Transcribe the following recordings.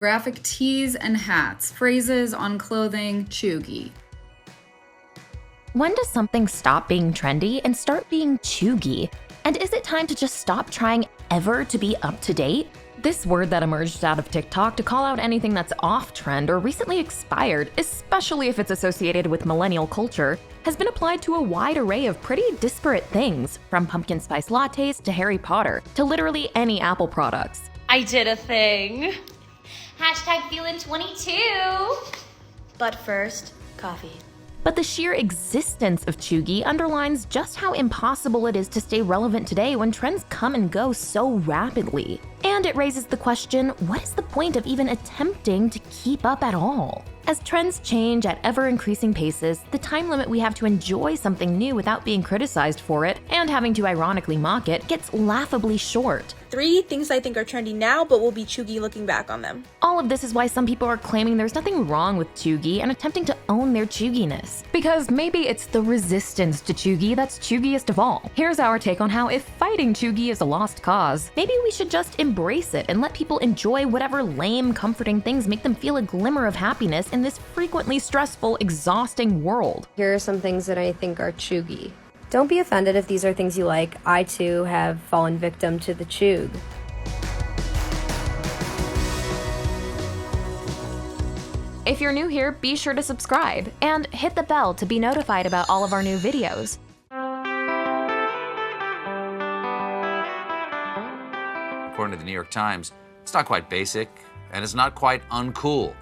Graphic tees and hats, phrases on clothing, cheugy. When does something stop being trendy and start being cheugy? And is it time to just stop trying ever to be up to date? This word that emerged out of TikTok to call out anything that's off-trend or recently expired, especially if it's associated with millennial culture, has been applied to a wide array of pretty disparate things, from pumpkin spice lattes to Harry Potter, to literally any Apple products. I did a thing. Hashtag feeling 22. But first, coffee. But the sheer existence of cheugy underlines just how impossible it is to stay relevant today when trends come and go so rapidly. And it raises the question, what is the point of even attempting to keep up at all? As trends change at ever-increasing paces, the time limit we have to enjoy something new without being criticized for it and having to ironically mock it gets laughably short. 3 things I think are trendy now but will be cheugy looking back on them. All of this is why some people are claiming there's nothing wrong with cheugy and attempting to own their cheuginess. Because maybe it's the resistance to cheugy that's cheugiest of all. Here's our take on how if fighting cheugy is a lost cause, maybe we should just embrace it and let people enjoy whatever lame, comforting things make them feel a glimmer of happiness in this frequently stressful, exhausting world. Here are some things that I think are cheugy. Don't be offended if these are things you like. I too have fallen victim to the cheug. If you're new here, be sure to subscribe and hit the bell to be notified about all of our new videos. According to the New York Times, it's not quite basic, and it's not quite uncool.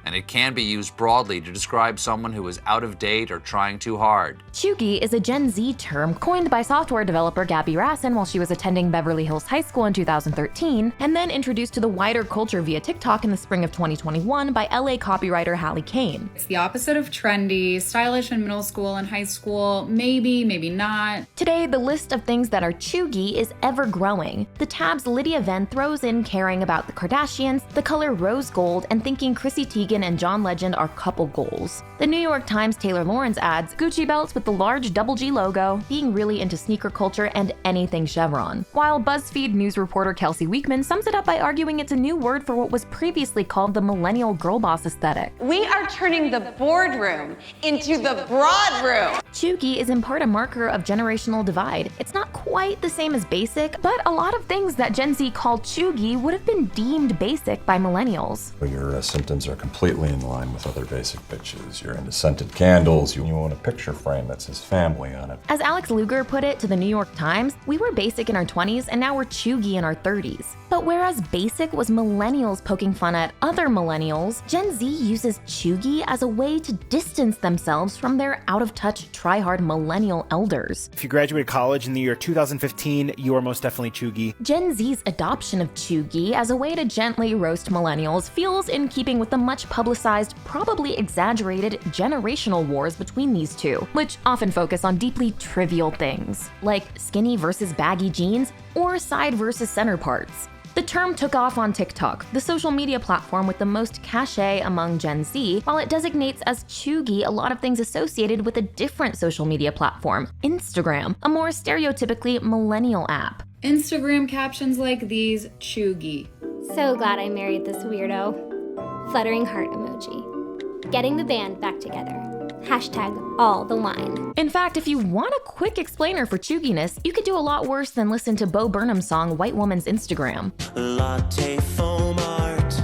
And it can be used broadly to describe someone who is out of date or trying too hard. Cheugy is a Gen Z term coined by software developer Gabby Rassin while she was attending Beverly Hills High School in 2013, and then introduced to the wider culture via TikTok in the spring of 2021 by LA copywriter Hallie Kane. It's the opposite of trendy, stylish in middle school and high school, maybe, maybe not. Today, the list of things that are cheugy is ever growing. The tab's Lydia Venn throws in caring about the Kardashians, the color rose gold, and thinking Chrissy Teigen and John Legend are couple goals. The New York Times Taylor Lawrence adds Gucci belts with the large double G logo, being really into sneaker culture and anything chevron. While BuzzFeed news reporter Kelsey Weekman sums it up by arguing it's a new word for what was previously called the millennial girl boss aesthetic. We are turning the boardroom into the broad room. Cheugy is in part a marker of generational divide. It's not quite the same as basic, but a lot of things that Gen Z called cheugy would have been deemed basic by millennials. Your symptoms are completely in line with other basic bitches. You're into scented candles, you own a picture frame that says family on it. As Alex Luger put it to the New York Times, we were basic in our 20s and now we're cheugy in our 30s. But whereas basic was millennials poking fun at other millennials, Gen Z uses cheugy as a way to distance themselves from their out-of-touch, try-hard millennial elders. If you graduated college in the year 2015, you are most definitely cheugy. Gen Z's adoption of cheugy as a way to gently roast millennials feels in keeping with the much publicized, probably exaggerated generational wars between these two, which often focus on deeply trivial things, like skinny versus baggy jeans or side versus center parts. The term took off on TikTok, the social media platform with the most cachet among Gen Z, while it designates as cheugy a lot of things associated with a different social media platform, Instagram, a more stereotypically millennial app. Instagram captions like these, cheugy. So glad I married this weirdo. Fluttering heart emoji. Getting the band back together. Hashtag all the wine. In fact, if you want a quick explainer for cheuginess, you could do a lot worse than listen to Bo Burnham's song White Woman's Instagram. Latte foam art.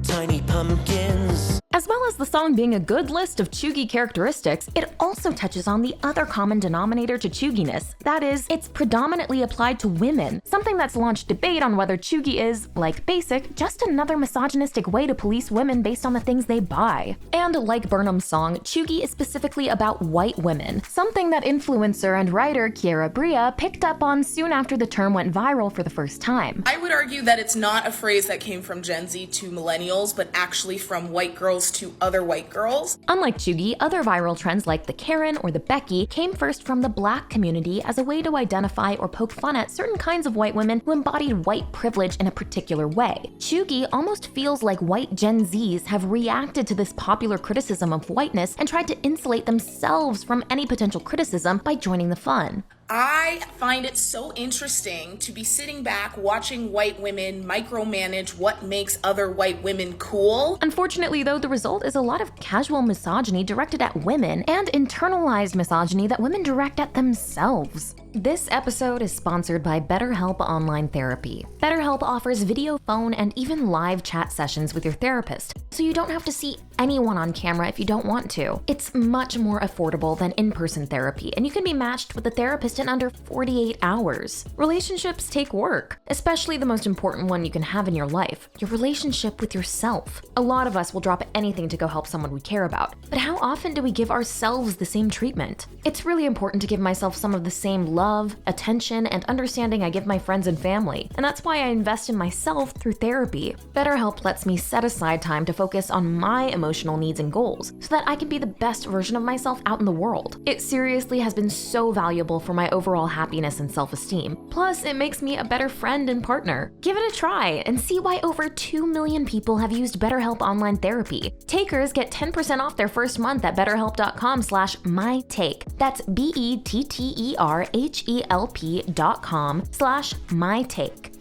Tiny pumpkins. As well as the song being a good list of cheugy characteristics, it also touches on the other common denominator to cheuginess. That is, it's predominantly applied to women, something that's launched debate on whether cheugy is, like basic, just another misogynistic way to police women based on the things they buy. And like Burnham's song, cheugy is specifically about white women, something that influencer and writer Kiera Bria picked up on soon after the term went viral for the first time. I would argue that it's not a phrase that came from Gen Z to millennials, but actually from white girls to other white girls. Unlike cheugy, other viral trends like the Karen or the Becky came first from the Black community as a way to identify or poke fun at certain kinds of white women who embodied white privilege in a particular way. Cheugy almost feels like white Gen Zs have reacted to this popular criticism of whiteness and tried to insulate themselves from any potential criticism by joining the fun. I find it so interesting to be sitting back watching white women micromanage what makes other white women cool. Unfortunately, though, the result is a lot of casual misogyny directed at women and internalized misogyny that women direct at themselves. This episode is sponsored by BetterHelp Online Therapy. BetterHelp offers video, phone, and even live chat sessions with your therapist, so you don't have to see anyone on camera if you don't want to. It's much more affordable than in-person therapy, and you can be matched with a therapist in under 48 hours. Relationships take work, especially the most important one you can have in your life, your relationship with yourself. A lot of us will drop anything to go help someone we care about, but how often do we give ourselves the same treatment? It's really important to give myself some of the same love, attention, and understanding I give my friends and family, and that's why I invest in myself through therapy. BetterHelp lets me set aside time to focus on my emotional needs and goals so that I can be the best version of myself out in the world. It seriously has been so valuable for my overall happiness and self-esteem. Plus, it makes me a better friend and partner. Give it a try and see why over 2 million people have used BetterHelp Online Therapy. Takers get 10% off their first month at betterhelp.com/mytake. That's BETTERHELP.com/mytake.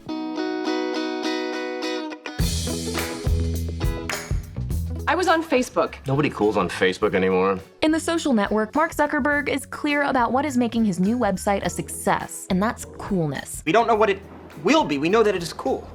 I was on Facebook. Nobody cools on Facebook anymore. In the social network, Mark Zuckerberg is clear about what is making his new website a success, and that's coolness. We don't know what it will be. We know that it is cool.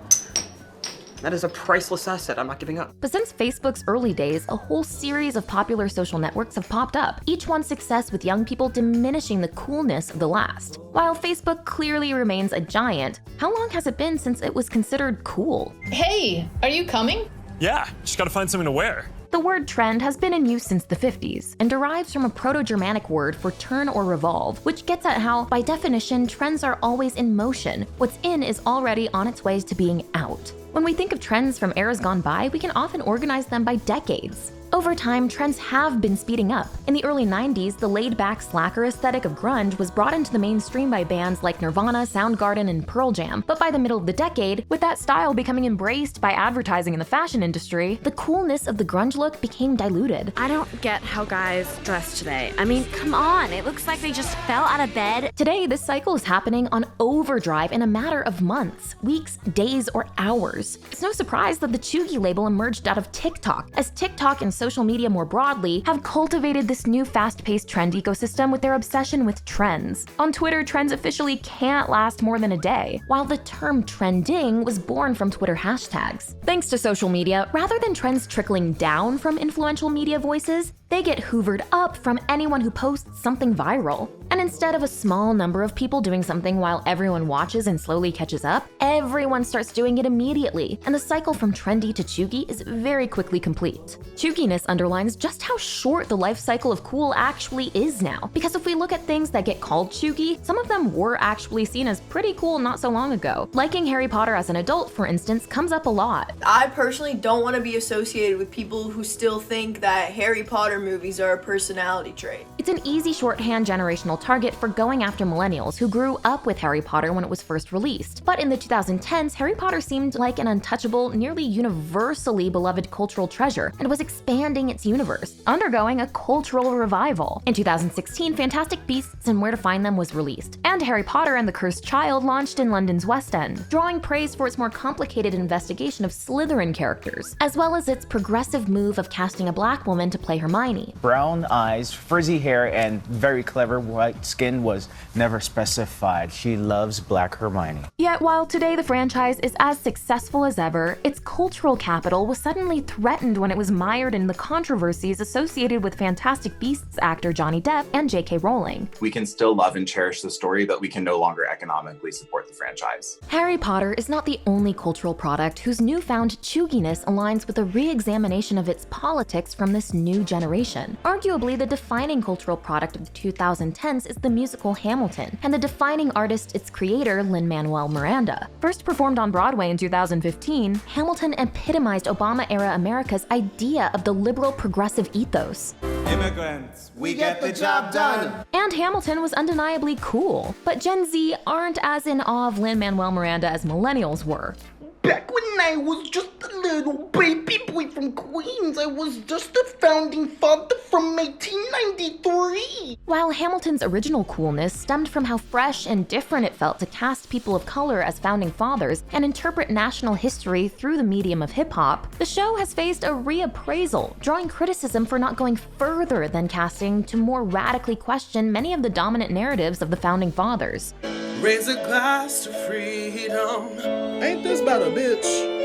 That is a priceless asset I'm not giving up. But since Facebook's early days, a whole series of popular social networks have popped up, each one's success with young people diminishing the coolness of the last. While Facebook clearly remains a giant, how long has it been since it was considered cool? Hey, are you coming? Yeah, just gotta find something to wear. The word trend has been in use since the 50s and derives from a Proto-Germanic word for turn or revolve, which gets at how, by definition, trends are always in motion. What's in is already on its way to being out. When we think of trends from eras gone by, we can often organize them by decades. Over time, trends have been speeding up. In the early 90s, the laid-back slacker aesthetic of grunge was brought into the mainstream by bands like Nirvana, Soundgarden, and Pearl Jam. But by the middle of the decade, with that style becoming embraced by advertising in the fashion industry, the coolness of the grunge look became diluted. I don't get how guys dress today. I mean, come on, it looks like they just fell out of bed. Today, this cycle is happening on overdrive in a matter of months, weeks, days, or hours. It's no surprise that the Cheugy label emerged out of TikTok, as TikTok and social media more broadly have cultivated this new fast-paced trend ecosystem with their obsession with trends. On Twitter, trends officially can't last more than a day, while the term trending was born from Twitter hashtags. Thanks to social media, rather than trends trickling down from influential media voices, they get hoovered up from anyone who posts something viral. And instead of a small number of people doing something while everyone watches and slowly catches up, everyone starts doing it immediately, and the cycle from trendy to cheugy is very quickly complete. Cheuginess underlines just how short the life cycle of cool actually is now, because if we look at things that get called cheugy, some of them were actually seen as pretty cool not so long ago. Liking Harry Potter as an adult, for instance, comes up a lot. I personally don't want to be associated with people who still think that Harry Potter movies are a personality trait. It's an easy shorthand generational target for going after millennials who grew up with Harry Potter when it was first released. But in the 2010s, Harry Potter seemed like an untouchable, nearly universally beloved cultural treasure and was expanding its universe, undergoing a cultural revival. In 2016, Fantastic Beasts and Where to Find Them was released, and Harry Potter and the Cursed Child launched in London's West End, drawing praise for its more complicated investigation of Slytherin characters, as well as its progressive move of casting a black woman to play Hermione. Brown eyes, frizzy hair, and very clever white skin was never specified. She loves black Hermione. Yet while today the franchise is as successful as ever, its cultural capital was suddenly threatened when it was mired in the controversies associated with Fantastic Beasts actor Johnny Depp and J.K. Rowling. We can still love and cherish the story, but we can no longer economically support the franchise. Harry Potter is not the only cultural product whose newfound cheuginess aligns with a re-examination of its politics from this new generation. Arguably, the defining cultural product of the 2010s is the musical Hamilton, and the defining artist its creator, Lin-Manuel Miranda. First performed on Broadway in 2015, Hamilton epitomized Obama-era America's idea of the liberal progressive ethos. Immigrants, we get the job done. And Hamilton was undeniably cool, but Gen Z aren't as in awe of Lin-Manuel Miranda as millennials were. Back when I was just a little baby boy. boy from Queens. I was just a founding father from 1893. While Hamilton's original coolness stemmed from how fresh and different it felt to cast people of color as founding fathers and interpret national history through the medium of hip-hop, the show has faced a reappraisal, drawing criticism for not going further than casting to more radically question many of the dominant narratives of the founding fathers. Raise a glass to freedom. Ain't this about a bitch?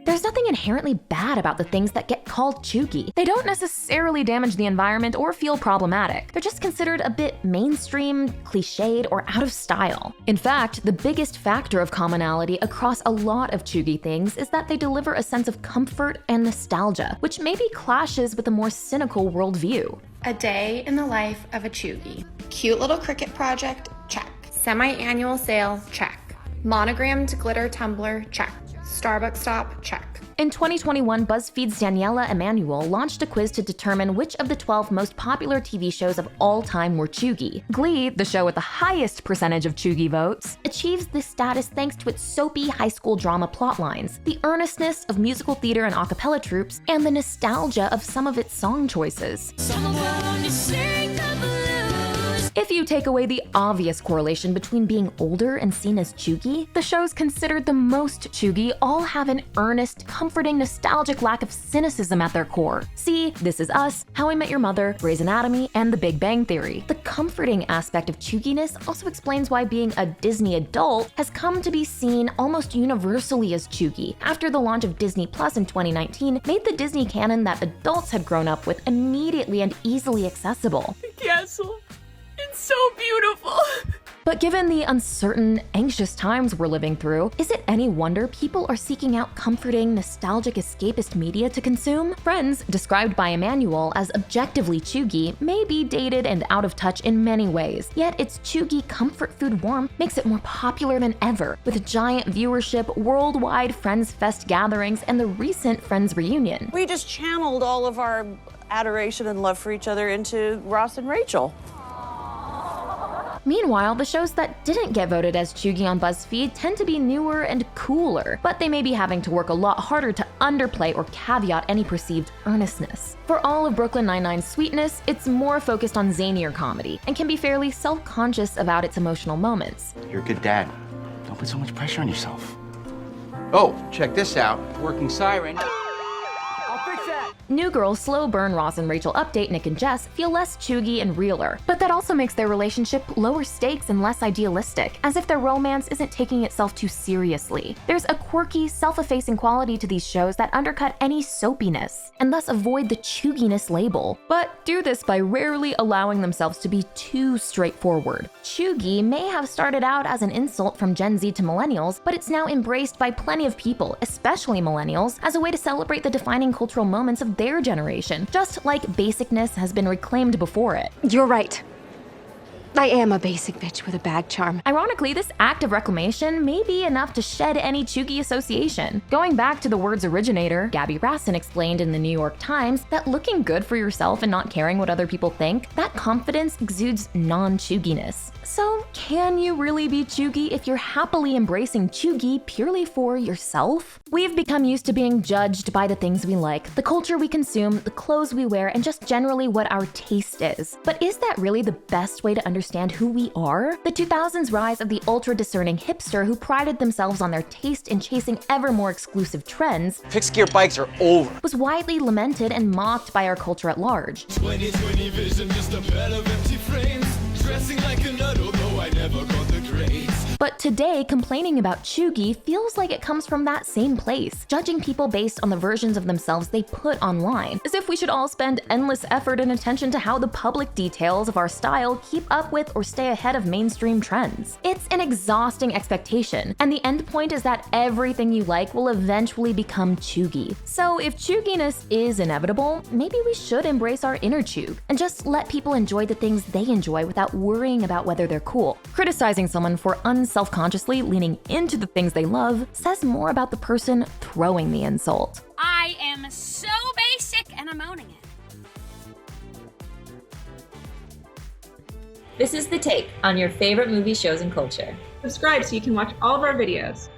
There's nothing inherently bad about the things that get called cheugy. They don't necessarily damage the environment or feel problematic. They're just considered a bit mainstream, cliched, or out of style. In fact, the biggest factor of commonality across a lot of cheugy things is that they deliver a sense of comfort and nostalgia, which maybe clashes with a more cynical worldview. A day in the life of a cheugy. Cute little cricket project, check. Semi-annual sale, check. Monogrammed glitter tumbler, check. Starbucks stop, check. In 2021, BuzzFeed's Daniela Emanuel launched a quiz to determine which of the 12 most popular TV shows of all time were cheugy. Glee, the show with the highest percentage of cheugy votes, achieves this status thanks to its soapy high school drama plotlines, the earnestness of musical theater and a cappella troupes, and the nostalgia of some of its song choices. If you take away the obvious correlation between being older and seen as cheugy, the shows considered the most cheugy all have an earnest, comforting, nostalgic lack of cynicism at their core. See This Is Us, How I Met Your Mother, Grey's Anatomy, and The Big Bang Theory. The comforting aspect of cheuginess also explains why being a Disney adult has come to be seen almost universally as cheugy, after the launch of Disney Plus in 2019 made the Disney canon that adults had grown up with immediately and easily accessible. Castle. It's so beautiful. But given the uncertain, anxious times we're living through, is it any wonder people are seeking out comforting, nostalgic, escapist media to consume? Friends, described by Emmanuel as objectively cheugy, may be dated and out of touch in many ways, yet its cheugy comfort food warmth makes it more popular than ever, with giant viewership, worldwide Friends Fest gatherings, and the recent Friends reunion. We just channeled all of our adoration and love for each other into Ross and Rachel. Meanwhile, the shows that didn't get voted as cheugy on BuzzFeed tend to be newer and cooler, but they may be having to work a lot harder to underplay or caveat any perceived earnestness. For all of Brooklyn Nine-Nine's sweetness, it's more focused on zanier comedy, and can be fairly self-conscious about its emotional moments. You're a good dad. Don't put so much pressure on yourself. Oh, check this out. Working siren. New Girl, Slow Burn, Ross and Rachel Update, Nick and Jess feel less cheugy and realer, but that also makes their relationship lower stakes and less idealistic, as if their romance isn't taking itself too seriously. There's a quirky, self-effacing quality to these shows that undercut any soapiness, and thus avoid the cheuginess label, but do this by rarely allowing themselves to be too straightforward. Cheugy may have started out as an insult from Gen Z to millennials, but it's now embraced by plenty of people, especially millennials, as a way to celebrate the defining cultural moments of their generation, just like basicness has been reclaimed before it. You're right. I am a basic bitch with a bad charm. Ironically, this act of reclamation may be enough to shed any cheugy association. Going back to the word's originator, Gabby Rassin explained in the New York Times that looking good for yourself and not caring what other people think, that confidence exudes non-cheuginess. So, can you really be cheugy if you're happily embracing cheugy purely for yourself? We've become used to being judged by the things we like, the culture we consume, the clothes we wear, and just generally what our taste is. But is that really the best way to understand who we are? The 2000s rise of the ultra-discerning hipster who prided themselves on their taste in chasing ever more exclusive trends Fixed gear bikes are over. was widely lamented and mocked by our culture at large. 2020 vision, just a bed of empty frames. Dressing like a nut, although I never got the grades. But today, complaining about cheugy feels like it comes from that same place, judging people based on the versions of themselves they put online, as if we should all spend endless effort and attention to how the public details of our style keep up with or stay ahead of mainstream trends. It's an exhausting expectation, and the end point is that everything you like will eventually become cheugy. So if cheuginess is inevitable, maybe we should embrace our inner cheug and just let people enjoy the things they enjoy without worrying about whether they're cool. Criticizing someone for self-consciously leaning into the things they love says more about the person throwing the insult. I am so basic and I'm owning it. This is The Take on your favorite movie, shows, and culture. Subscribe so you can watch all of our videos.